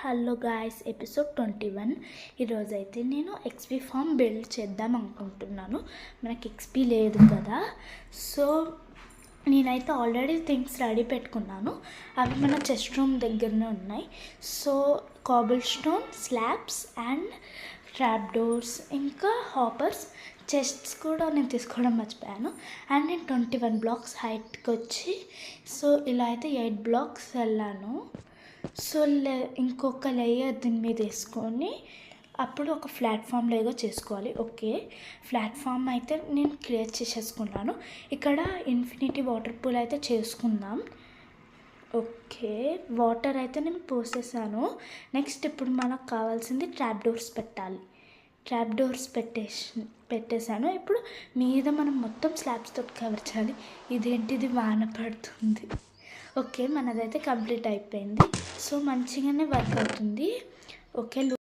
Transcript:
Hello guys, episode 21. ఈరోజైతే నేను XP form build చేద్దాం అనుకుంటున్నాను. మనకి ఎక్స్పీ లేదు కదా, సో నేనైతే ఆల్రెడీ థింగ్స్ రెడీ పెట్టుకున్నాను. అవి మన చెస్ట్ రూమ్ దగ్గరనే ఉన్నాయి. So Kabul stone, slabs and trap doors, ఇంకా హాపర్స్, చెస్ట్స్ కూడా నేను తీసుకోవడం మర్చిపోయాను. అండ్ నేను 21 బ్లాక్స్ హైట్కి వచ్చి, సో ఇలా అయితే 8 బ్లాక్స్ వెళ్ళాను. సో ఇంకొక లేయర్ దీని మీద వేసుకొని అప్పుడు ఒక ప్లాట్ఫామ్ లాగా చేసుకోవాలి. ఓకే, ప్లాట్ఫామ్ అయితే నేను క్రియేట్ చేసేసుకున్నాను. ఇక్కడ ఇన్ఫినిటీ వాటర్ పూల్ అయితే చేసుకుందాం. ఓకే, వాటర్ అయితే నేను పోసేసాను. నెక్స్ట్ ఇప్పుడు మనకు కావాల్సింది ట్రాప్ డోర్స్ పెట్టాలి. ట్రాప్ డోర్స్ పెట్టేశాను. ఇప్పుడు మీద మనం మొత్తం స్లాబ్స్తో కవర్ చేయాలి. ఇదేంటిది వాన పడుతుంది. ఓకే, మనదైతే కంప్లీట్ అయిపోయింది. సో మంచిగానే వర్క్ అవుతుంది. ఓకే.